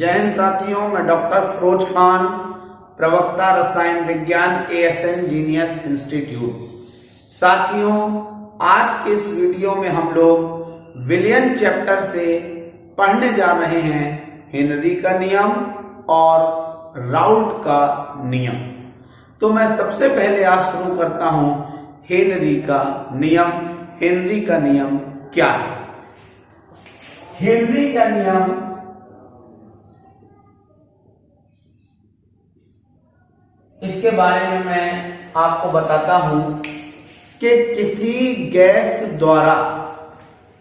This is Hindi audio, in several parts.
जय हिंद साथियों, मैं डॉक्टर फिरोज खान, प्रवक्ता रसायन विज्ञान ASN जीनियस इंस्टीट्यूट। साथियों, आज के इस वीडियो में हम लोग विलियन चैप्टर से पढ़ने जा रहे हैं हेनरी का नियम और राउल्ट का नियम। तो मैं सबसे पहले आज शुरू करता हूं हेनरी का नियम। हेनरी का नियम क्या है? हेनरी का नियम इसके बारे में मैं आपको बताता हूं कि किसी गैस द्वारा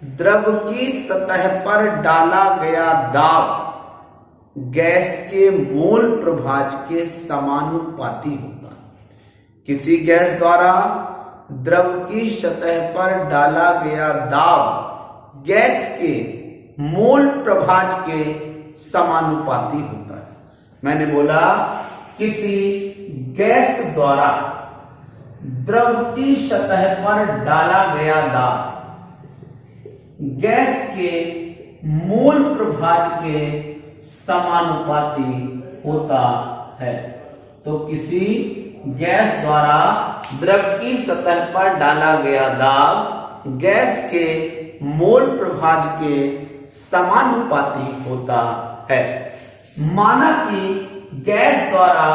द्रव की सतह पर डाला गया दाब गैस के मोल प्रभाज के समानुपाती होता है। किसी गैस द्वारा द्रव की सतह पर डाला गया दाब गैस के मोल प्रभाज के समानुपाती होता है। मैंने बोला किसी गैस द्वारा द्रव की सतह पर डाला गया दाब गैस के मोल प्रभाज के समानुपाती होता है। तो किसी गैस द्वारा द्रव की सतह पर डाला गया दाब गैस के मोल प्रभाज के समानुपाती होता है। माना कि गैस द्वारा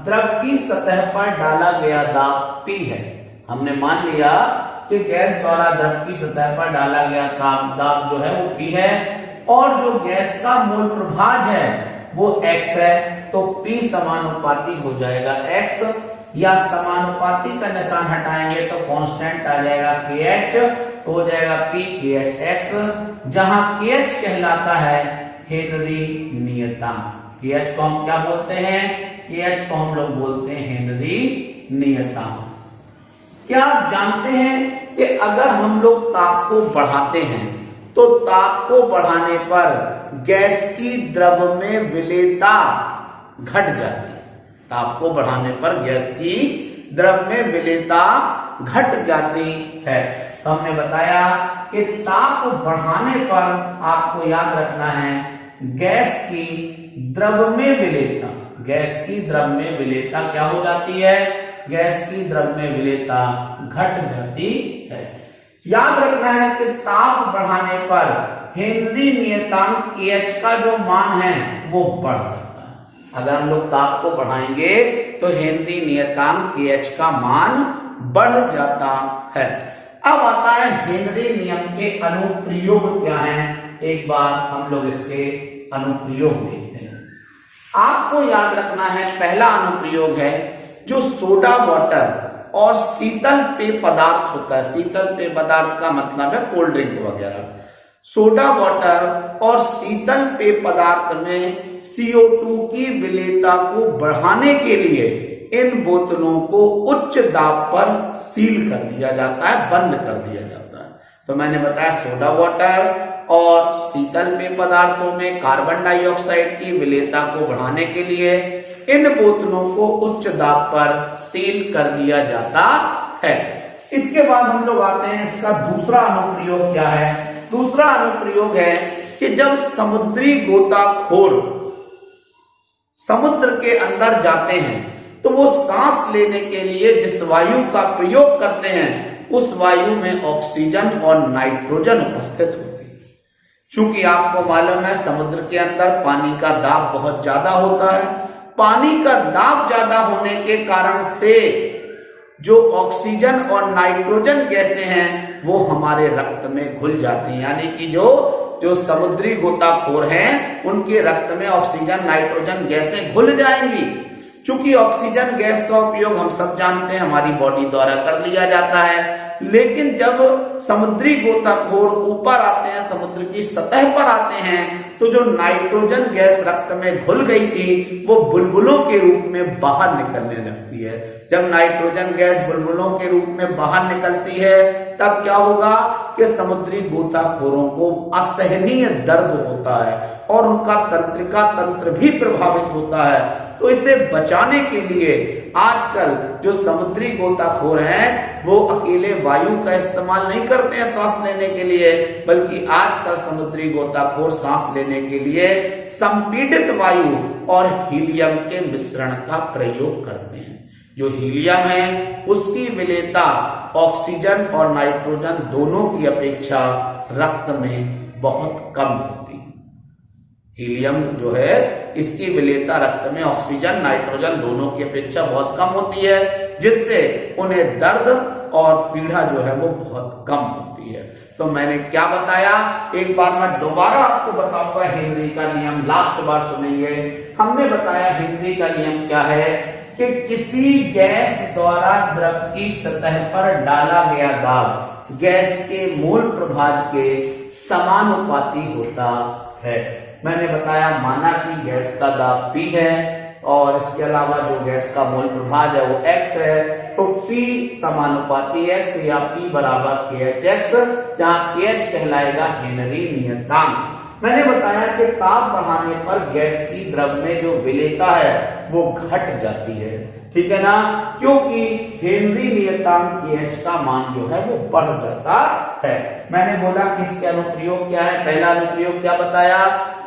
द्रव की सतह पर डाला गया दाब P है। हमने मान लिया कि गैस द्वारा द्रव की सतह पर डाला गया दाब जो है वो P है और जो गैस का मोल प्रभाज है वो X है। तो P समानुपाती हो जाएगा X, या समानुपाती का निशान हटाएंगे तो कांस्टेंट आ जाएगा KH, तो हो जाएगा P KHX, जहां KH कहलाता है हेनरी नियतांक। KH को हम क्या बोलते हैं? KH को हम लोग बोलते हैं हेनरी नियतांक। क्या आप जानते हैं कि अगर हम लोग ताप को बढ़ाते हैं तो ताप को बढ़ाने पर गैस की द्रव में विलेयता घट जाती है। ताप को बढ़ाने पर गैस की द्रव में विलेयता घट जाती है। तो हमने बताया कि ताप बढ़ाने पर आपको याद रखना है गैस की द्रव में विलेयता, गैस की द्रव में विलेयता क्या हो जाती है? गैस की द्रव में विलेयता घट जाती है। याद रखना है कि ताप बढ़ाने पर हेनरी नियतांक KH का जो मान है वो बढ़ जाता है। अगर हम लोग ताप को बढ़ाएंगे तो हेनरी नियतांक KH का मान बढ़ जाता है। अब आता है हेनरी नियम के अनुप्रयोग क्या हैं। एक बार हम लोग इसके अनुप्रयोग देखते हैं। आपको याद रखना है पहला अनुप्रयोग है जो सोडा वाटर और शीतल पेय पदार्थ होता है। शीतल पेय पदार्थ का मतलब है कोल्ड ड्रिंक वगैरह। सोडा वाटर और शीतल पेय पदार्थ में CO2 की विलेयता को बढ़ाने के लिए इन बोतलों को उच्च दाब पर सील कर दिया जाता है, बंद कर दिया जाता है। तो मैंने बताया सोडा वाटर और शीतल पेय पदार्थों में कार्बन डाइऑक्साइड की विलेयता को बढ़ाने के लिए इन बोतलों को उच्च दाब पर सील कर दिया जाता है। इसके बाद हम लोग आते हैं इसका दूसरा अनुप्रयोग क्या है। दूसरा अनुप्रयोग है कि जब समुद्री गोताखोर समुद्र के अंदर जाते हैं तो वो सांस लेने के लिए जिस वायु का प्रयोग करते हैं उस वायु में ऑक्सीजन और नाइट्रोजन उपस्थित होती है। चूंकि आपको मालूम है समुद्र के अंदर पानी का दाब बहुत ज्यादा होता है। पानी का दाब ज्यादा होने के कारण से जो ऑक्सीजन और नाइट्रोजन गैसें हैं वो हमारे रक्त में घुल जाती हैं। यानी कि जो समुद्री गोताखोर हैं उनके रक्त में ऑक्सीजन नाइट्रोजन गैसें घुल जाएंगी। चूंकि ऑक्सीजन गैस का उपयोग हम सब जानते हैं हमारी बॉडी द्वारा कर लिया जाता है, लेकिन जब समुद्री गोताखोर ऊपर आते हैं, समुद्र की सतह पर आते हैं, तो जो नाइट्रोजन गैस रक्त में घुल गई थी वो बुलबुलों के रूप में बाहर निकलने लगती है। जब नाइट्रोजन गैस बुलबुलों के रूप में बाहर निकलती है तब क्या होगा कि समुद्री गोताखोरों को असहनीय दर्द होता है और उनका तंत्रिका तंत्र भी प्रभावित होता है। तो इसे बचाने के लिए आजकल जो समुद्री गोताखोर हैं वो अकेले वायु का इस्तेमाल नहीं करते हैं सांस लेने के लिए, बल्कि आजकल समुद्री गोताखोर सांस लेने के लिए संपीड़ित वायु और हीलियम के मिश्रण का प्रयोग करते हैं। जो हीलियम है उसकी विलेयता ऑक्सीजन और नाइट्रोजन दोनों की अपेक्षा रक्त में बहुत कम होती है। हीलियम जो है इसकी विलेयता रक्त में ऑक्सीजन नाइट्रोजन दोनों की अपेक्षा बहुत कम होती है, जिससे उन्हें दर्द और पीड़ा जो है वो बहुत कम होती है। तो मैंने क्या बताया, एक बार मैं दोबारा आपको बताऊंगा हेनरी का नियम, लास्ट बार सुनेंगे। हमने बताया हेनरी का नियम क्या है कि किसी गैस द्वारा द्रव की सतह पर डाला गया दाब गैस के मोल प्रभाज के समानुपाती होता है। मैंने बताया माना कि गैस का दाब P है और इसके अलावा जो गैस का मोल प्रभाज है वो X है, तो P समानुपाती X या P बराबर KHX, जहां KH कहलाएगा हेनरी नियतांक। मैंने बताया कि ताप बढ़ाने पर गैस की द्रव में जो विलेयता है वो घट जाती है, ठीक है ना, क्योंकि हेनरी नियतांक KH का मान जो है वो बढ़ जाता है। मैंने बोला कि इसके अनुप्रयोग क्या है। पहला अनुप्रयोग क्या बताया,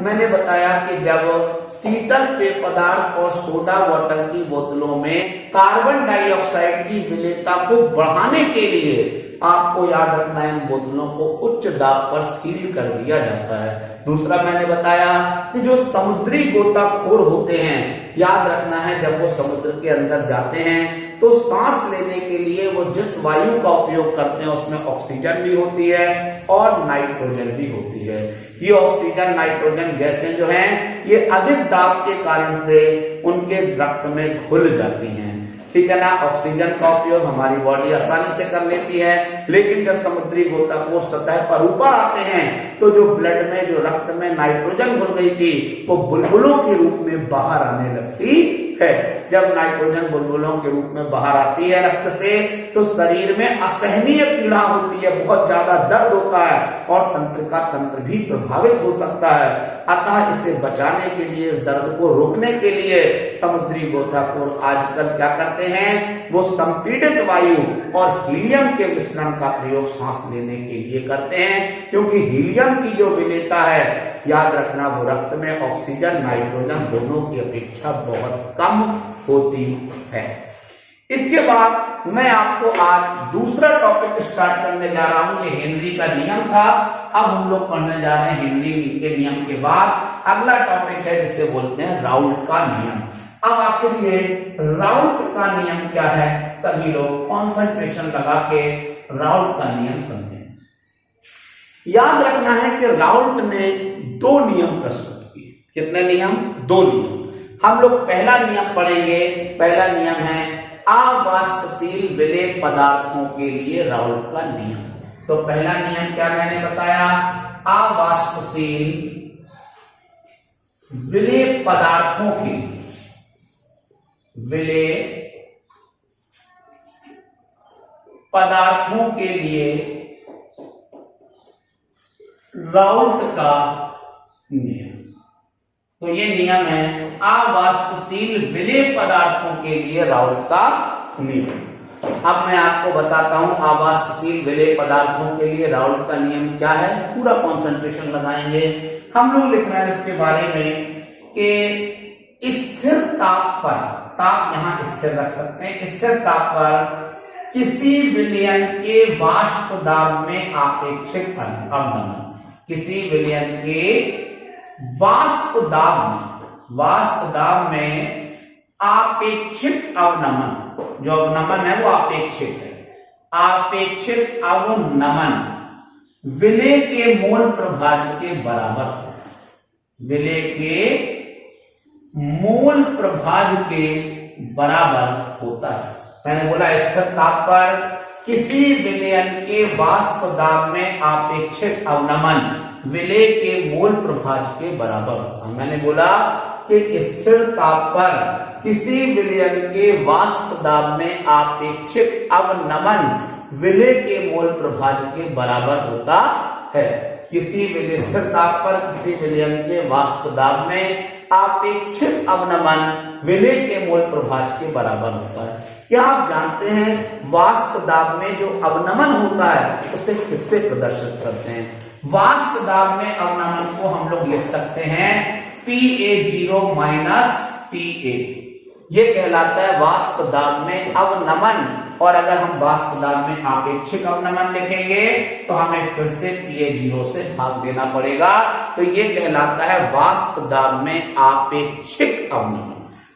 मैंने बताया कि जब शीतल पेय पदार्थ और सोडा वाटर की बोतलों में कार्बन डाइऑक्साइड की विलेयता को बढ़ाने के लिए आपको याद रखना है इन बोतलों को उच्च दाब पर सील कर दिया जाता है। दूसरा मैंने बताया कि जो समुद्री गोताखोर होते हैं, याद रखना है जब वो समुद्र के अंदर जाते हैं तो सांस लेने के लिए वो जिस वायु का उपयोग करते हैं उसमें ऑक्सीजन भी होती है और नाइट्रोजन भी होती है। ये ऑक्सीजन नाइट्रोजन गैसें जो हैं ये अधिक दाब के कारण से उनके रक्त में घुल जाती हैं, ठीक है ना। ऑक्सीजन का उपयोग हमारी बॉडी आसानी से कर लेती है, लेकिन जब समुद्री गोताखोर सतह पर ऊपर आते हैं तो जो ब्लड में जो रक्त में नाइट्रोजन घुल गई थी वो बुलबुलों के रूप में बाहर आने लगती है। जब नाइट्रोजन बुलबुलों के रूप में बाहर आती है रक्त से तो शरीर में असहनीय पीड़ा होती है, बहुत ज्यादा दर्द होता है और तंत्रिका तंत्र भी प्रभावित हो सकता है। अतः इसे बचाने के लिए, इस दर्द को रोकने के लिए समुद्री गोताखोर आजकल क्या करते हैं, वो संपीड़ित वायु और हीलियम के मिश्रण का प्रयोग सांस लेने के लिए करते हैं, क्योंकि हीलियम की जो विलेयता है याद रखना वो रक्त में ऑक्सीजन नाइट्रोजन दोनों की अपेक्षा बहुत कम होती है। इसके बाद मैं आपको आज दूसरा टॉपिक स्टार्ट करने जा रहा हूं। ये हेनरी का नियम था, अब हम लोग पढ़ने जा रहे हैं हेनरी के नियम के बाद अगला टॉपिक है जिसे बोलते हैं राउल्ट का नियम। अब आखिर ये राउल्ट का नियम क्या है, सभी लोग कॉन्सेंट्रेशन लगा के राउल्ट का नियम समझें। याद रखना है कि राउल्ट ने दो नियम प्रस्तुत किए। कितने नियम? दो नियम। हम लोग पहला नियम पढ़ेंगे। पहला नियम है अवाष्पशील विलेय पदार्थों के लिए राउल्ट का नियम। तो पहला नियम क्या मैंने बताया, अवाष्पशील विलेय पदार्थों की के लिए राउल्ट का नियम। तो ये नियम है अवाष्पशील विलेय पदार्थों के लिए राउल्ट का नियम। अब मैं आपको बताता हूं अवाष्पशील विलेय पदार्थों के लिए राउल्ट का नियम क्या है। पूरा कंसंट्रेशन लगाएंगे। हम लोग लिख रहे हैं इसके बारे में कि स्थिर ताप पर, ताप यहां स्थिर रख सकते हैं, स्थिर ताप पर किसी विलयन के वाष्प दाब में आपेक्षिक अवनमन, किसी विलयन के वाष्प दाब में आपेक्षिक अवनमन, जो अवनमन है वो अपेक्षित है, आपेक्षिक अवनमन विलेय के मोल प्रभाज के बराबर है, विलेय के मोल प्रभाज के बराबर होता है। मैंने बोला स्थिर ताप पर किसी विलयन के वाष्प दाब में आपेक्षिक अवनमन विलेय के मोल प्रभाज के बराबर होता है। मैंने बोला कि स्थिर ताप पर किसी विलयन के वाष्प दाब में आपेक्षिक अवनमन विलय के मोल प्रभाजक के बराबर होता है। किसी विलय स्थिर ताप पर किसी विलयन के वाष्प दाब में आपेक्षिक अवनमन विलय के मोल प्रभाजक के बराबर होता है। क्या आप जानते हैं वाष्प दाब में जो अवनमन होता है उसे किससे प्रदर्शित करते हैं? वाष्प दाब में अवनमन को हम लोग लिख सकते हैं PA0 माइनस PA, ये कहलाता है वाष्प दाब में अवनमन। और अगर हम वाष्प दाब में आपेक्षिक अवनमन लिखेंगे तो हमें फिर से PA0 से भाग देना पड़ेगा, तो ये कहलाता है वाष्प दाब में आपेक्षिक अवनमन।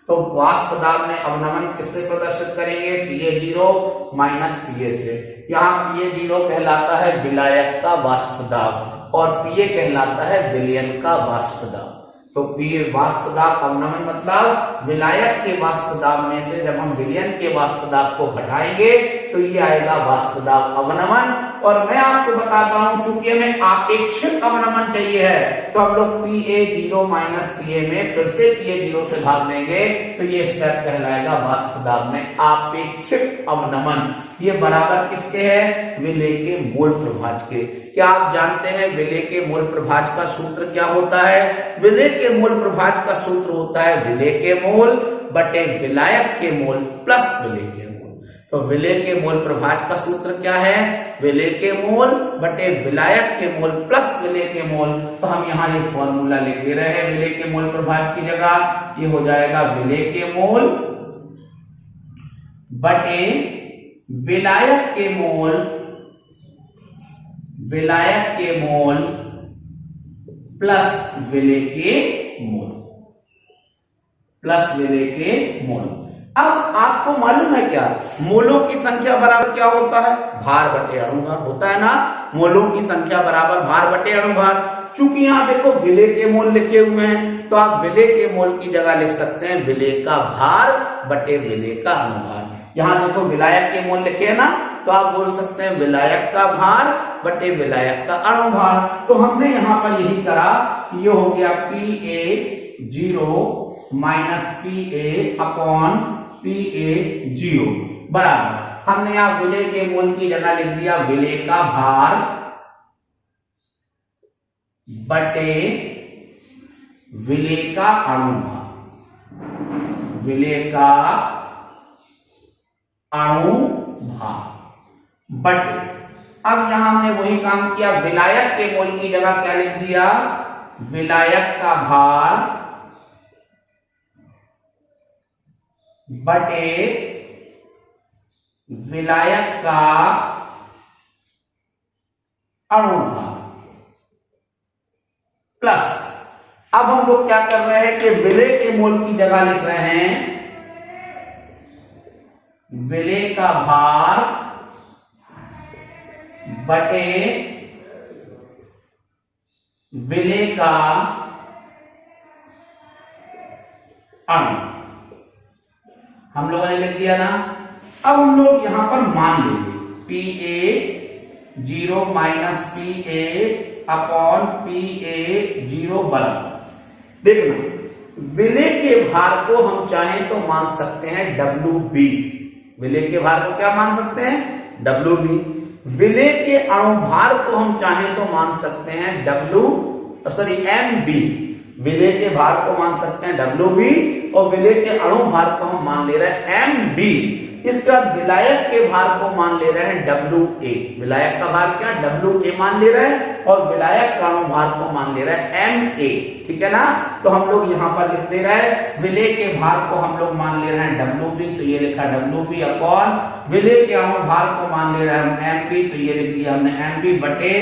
तो वाष्प दाब में अवनमन किससे प्रदर्शित करेंगे? PA0 माइनस PA से। यहाँ PA0 कहलाता है विलायक का वाष्प दाब और PA कहलाता है विलयन का वाष्प दाब। तो PA वाष्प दाब अवनमन मतलब विलायक के वाष्प दाब में से जब हम विलयन के वाष्प दाब को घटाएंगे तो ये आएगा वाष्प दाब अवनमन। और मैं आपको बताता हूं चूंकि हमें आपेक्षिक अवनमन चाहिए है तो हम लोग PA0 माइनस PA में फिर से PA0 से भाग देंगे तो ये स्टेप कहलाएगा वाष्प दाब में आपेक्षिक अवनमन। ये बराबर किसके है? विलय के मोल प्रभाजक के। क्या आप जानते हैं विलय के मोल प्रभाजक का सूत्र क्या होता है? विलय के मोल प्रभाजक का सूत्र होता है विलय के मोल बटे विलायक के मोल प्लस विलय के मोल। तो विलय के मोल प्रभाजक का सूत्र क्या है? विलय के मोल बटे विलायक के मोल प्लस विलय के मोल। तो हम यहाँ ये फॉर्मूला लिख दे रहे हैं विलय के मोल प्रभाजक की जगह, ये हो जाएगा विलय के मोल बटे विलायक के मोल, विलायक के मोल प्लस विलय के मोल, प्लस विलय के मोल। अब आपको मालूम है क्या मोलों की संख्या बराबर क्या होता है? भार बटे अणुभार होता है ना। मोलों की संख्या बराबर भार बटे अणुभार। चूंकि यहां देखो विलय के मोल लिखे हुए हैं तो आप विलय के मोल की जगह लिख सकते हैं विलय का भार बटे विलय का अणुभार। यहां देखो विलायक के मोल लिखे है ना तो आप बोल सकते हैं विलायक का भार बटे विलायक का अणुभार। तो हमने यहां पर यही करा, ये हो गया PA0 minus PA upon PA0 बराबर हमने यहां विलय के मोल की जगह लिख दिया विलय का भार बटे विलय का अणुभार, विलय का अणुभार बटे। अब यहां हमने वही काम किया, विलायक के मोल की जगह क्या लिख दिया? विलायक का भार बटे विलायक का अणुभार प्लस। अब हम लोग क्या कर रहे हैं कि विलय के मोल की जगह लिख रहे हैं विलय का भार बटे विलय का अणु। हम लोगों ने लिख दिया ना। अब हम लोग यहां पर मान लेंगे PA0 minus PA upon PA0 बराबर। देखना विलय के भार को हम चाहें तो मान सकते हैं WB। विलय के भार को क्या मान सकते हैं? WB। विलय के अणुभार को हम चाहें तो मान सकते हैं MB। विलय के भार को मान सकते हैं WB और विलय के अणुभार को हम मान ले रहे हैं MB। इसके बाद विलायक के भार को मान ले रहे हैं WA। विलायक का भार क्या? WA मान ले रहे हैं और विलायक का अणुभार को मान ले रहे हैं MA। ठीक है ना। तो हम लोग यहां पर लिख दे रहे हैं विलय के भार को हम लोग मान ले रहे हैं WB, तो ये लिखा WB अपॉन विलय के अणुभार को मान ले रहे हैं MB, तो ये लिख दिया हमने MB बटे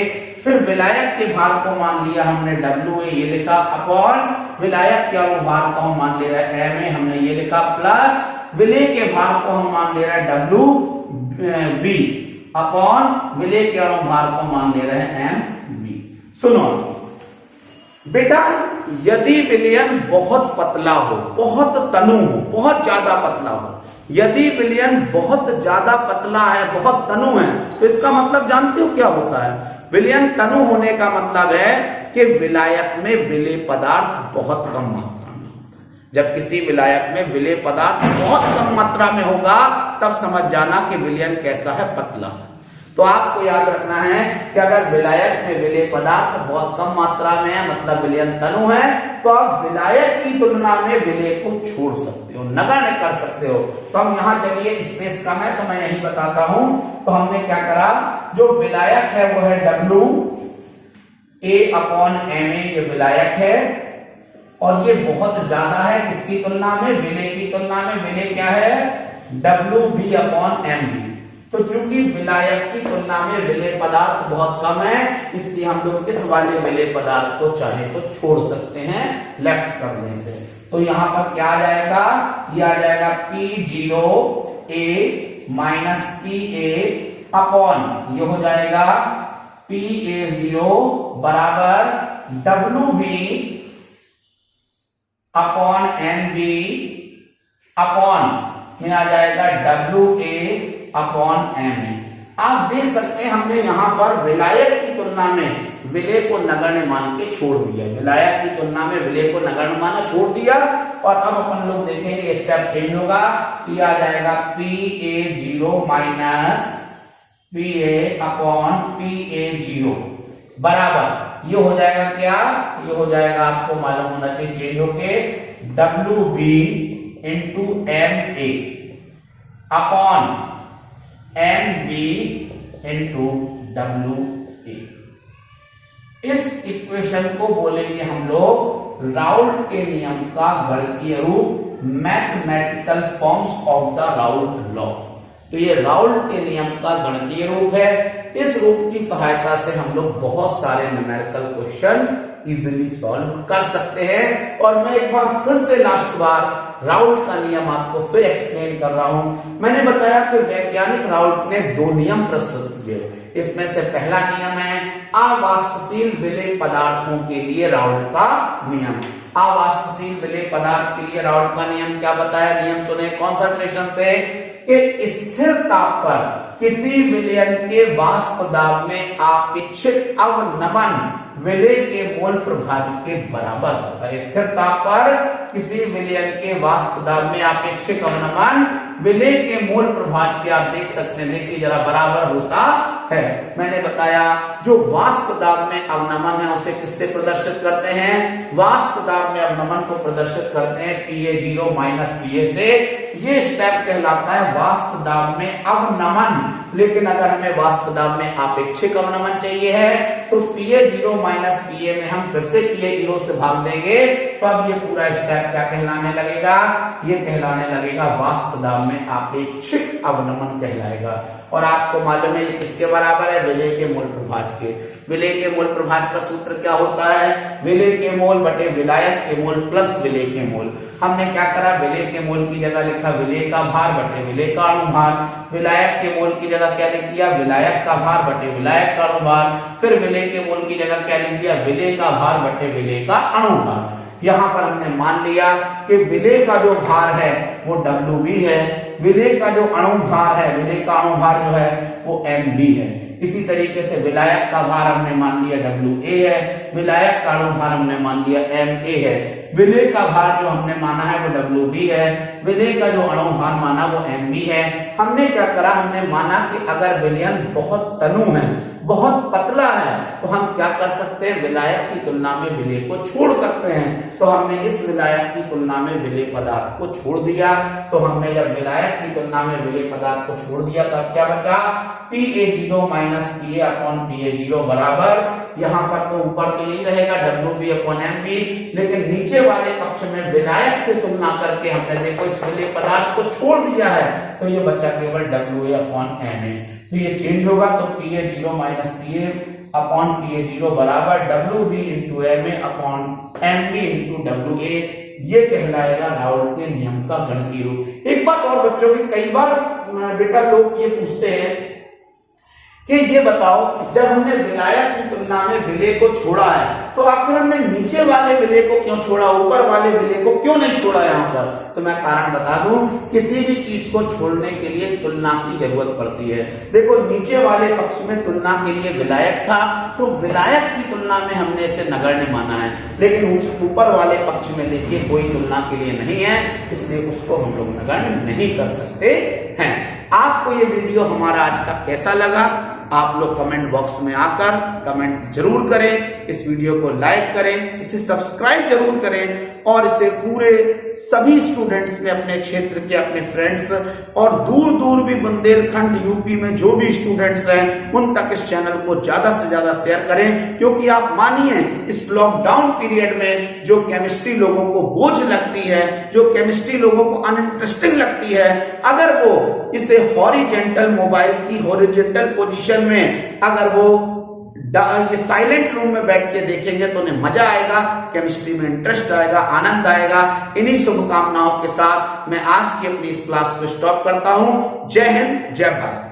फिर विलायक के भार को मान लिया हमने WA, ये लिखा अपॉन विलायक के अणुभार को हम मान ले रहे हैं MA, हमने ये लिखा प्लस विलय के भार को हम मान ले रहे हैं WB अपॉन विलय के अणुभार को मान ले रहे हैं MB। सुनो बेटा, यदि विलयन बहुत पतला हो, बहुत तनु हो, बहुत ज्यादा पतला हो, यदि विलयन बहुत ज्यादा पतला है, बहुत तनु है, तो इसका मतलब जानते हो क्या होता है? विलयन तनु होने का मतलब है कि विलायक में विलय पदार्थ बहुत कम मात्रा में होता है। जब किसी विलायक में विलेय पदार्थ बहुत कम मात्रा में होगा तब समझ जाना कि विलयन कैसा है, पतला। तो आपको याद रखना है कि अगर विलायक में विलेय पदार्थ बहुत कम मात्रा में है, मतलब विलयन तनु है, तो आप विलायक की तुलना में विलेय को छोड़ सकते हो, नगण्य कर सकते हो। तो हम यहाँ चलिए, स्पेस कम है तो मैं यही बताता हूं। तो हमने क्या करा, जो विलायक है वो है WA/MA, ये विलायक है और ये बहुत ज्यादा है किसकी तुलना में, विलेय की तुलना में। विलेय क्या है, WB/MB। तो चूंकि विलायक की तुलना में विलेय पदार्थ बहुत कम है, इसलिए हम लोग इस वाले विलेय पदार्थ को चाहे तो छोड़ सकते हैं लेफ्ट करने से। तो यहां पर क्या आ जाएगा, ये आ जाएगा P0A माइनस PA अपॉन, ये हो जाएगा PA0 बराबर WB अपॉन MB अपॉन में आ जाएगा WA अपॉन MA। आप देख सकते हैं हमने यहां पर विलायक की तुलना में विलेय को नगण्य मान के छोड़ दिया, विलायक की तुलना में विलेय को नगण्य माना छोड़ दिया। और अब अपन लोग देखेंगे स्टेप चेंज होगा, ये आ जाएगा PA0 minus PA upon PA0 बराबर, ये हो जाएगा क्या, ये हो जाएगा, आपको मालूम होना चाहिए चेंज होके, WB into MA upon MB into WA। इस इक्वेशन को बोलेंगे हम लोग राउल्ट के नियम का गणितीय रूप, mathematical forms of the Raoult law. तो ये राउल्ट के नियम का गणितीय रूप है। इस रूप की सहायता से हम लोग बहुत सारे न्यूमेरिकल क्वेश्चन इजीली सॉल्व कर सकते हैं। और मैं एक बार फिर से लास्ट बार राउल्ट का नियम आपको फिर एक्सप्लेन कर रहा हूं। मैंने बताया कि वैज्ञानिक राउल्ट ने 2 नियम प्रस्तुत किए। इसमें से पहला नियम है अवाष्पशील विलेय पदार्थों के लिए राउल्ट का नियम। अवाष्पशील विलेय पदार्थ के लिए राउल्ट का नियम क्या बताया, नियम सुने कॉन्सेंट्रेशन से, कि स्थिर ताप पर किसी विलयन के वाष्प दाब में अपेक्षित अवनमन विलेय के मोल प्रभाज के बराबर होता है। स्थिर ताप पर किसी विलयन के वाष्प दाब में अपेक्षित अवनमन विलेय के मोल प्रभाज के, आप देख सकते हैं, देखिए जरा, बराबर होता है। मैंने बताया जो वाष्प दाब में अवनमन है उसे किससे प्रदर्शित करते हैं, वाष्प दाब में अवनमन को प्रदर्शित करते हैं PA0 माइनस PA से। ये स्टेप कहलाता है वाष्प दाब में अवनमन। लेकिन अगर हमें वाष्प दाब में आपेक्षिक अवनमन चाहिए है तो PA0 माइनस PA में हम फिर से PA0 से भाग देंगे, तो अब ये पूरा स्टेप क्या कहलाने लगेगा, ये कहलाने लगेगा वाष्प दाब में आपेक्षिक अवनमन कहलाएगा। और आपको मालूम है ये किसके बराबर है, विलेय के मोल प्रभाज के। विलेय के मोल प्रभाज का सूत्र क्या होता है, विलेय के मोल बटे विलायक के मोल प्लस विलेय के मोल। हमने क्या करा, विलेय के मोल की जगह लिखा विलेय का भार बटे विलेय का अणुभार, विलायक के मोल की जगह क्या लिख दिया, विलायक का भार बटे विलायक का अणुभार, फिर विलेय के मोल की जगह क्या लिख दिया, विलेय का भार बटे विलेय का अणुभार। यहां पर हमने मान लिया कि विलेय का जो भार है वो WB है, विलेय का जो अणुभार है, विलेय का अणुभार जो है वो MB है। इसी तरीके से विलायक का भार हमने मान लिया WA है, विलायक का अणुभार हमने मान लिया MA है, विलेय का भार जो हमने माना है वो WB है, विलेय का जो अणुभार माना वो MB है। हमने क्या करा, हमने माना कि अगर विलयन बहुत तनु है, बहुत पतला है, तो हम क्या कर सकते हैं, विलायक की तुलना में विलेय को छोड़ सकते हैं। तो हमने इस विलायक की तुलना में विलेय पदार्थ को छोड़ दिया। तो हमने जब विलायक की तुलना में विलेय पदार्थ को छोड़ दिया तो अब क्या बचा, PA0 minus PA upon PA0 बराबर, यहाँ पर तो ऊपर तो यही रहेगा WB अपॉन MB, लेकिन नीचे वाले पक्ष में विलायक से तुलना करके हमने देखो इस विलेय पदार्थ को छोड़ दिया है, तो ये बचा केवल WA अपॉन MA। तो ये चेंज होगा, तो PA0 minus PA upon PA0 बराबर WB into MA upon MB into WA। ये कहलाएगा राउल्ट के नियम का गणितीय रूप। एक बात और बच्चों की, कई बार बेटा लोग ये पूछते हैं कि ये बताओ, जब हमने विलायक की तुलना में विलय को छोड़ा है तो आखिर हमने नीचे वाले विलय को क्यों छोड़ा, ऊपर वाले विलय को क्यों नहीं छोड़ा यहाँ पर? तो मैं कारण बता दूं, किसी भी चीज को छोड़ने के लिए तुलना की जरूरत पड़ती है। देखो, नीचे वाले पक्ष में तुलना के लिए विलायक था, तो विलायक की तुलना में हमने इसे नगण्य माना है, लेकिन ऊपर वाले पक्ष में देखिए कोई तुलना के लिए नहीं है, इसलिए उसको हम लोग नगण्य नहीं कर सकते हैं। आपको ये वीडियो हमारा आज का कैसा लगा, आप लोग कमेंट बॉक्स में आकर कमेंट जरूर करें, इस वीडियो को लाइक करें, इसे सब्सक्राइब जरूर करें और इसे पूरे सभी स्टूडेंट्स में, अपने क्षेत्र के अपने फ्रेंड्स और दूर दूर भी बुंदेलखंड यूपी में जो भी स्टूडेंट्स हैं उन तक इस चैनल को ज्यादा से ज्यादा शेयर करें। क्योंकि आप मानिए, इस लॉकडाउन पीरियड में जो केमिस्ट्री लोगों को बोझ लगती है, जो केमिस्ट्री लोगों को अनइंटरेस्टिंग लगती है, अगर वो इसे हॉरिजेंटल मोबाइल की हॉरिजेंटल पोजीशन में अगर वो ये साइलेंट रूम में बैठ के देखेंगे तो उन्हें मजा आएगा, केमिस्ट्री में इंटरेस्ट आएगा, आनंद आएगा। इन्हीं शुभकामनाओं के साथ मैं आज की अपनी इस क्लास को स्टॉप करता हूं। जय हिंद, जय भारत।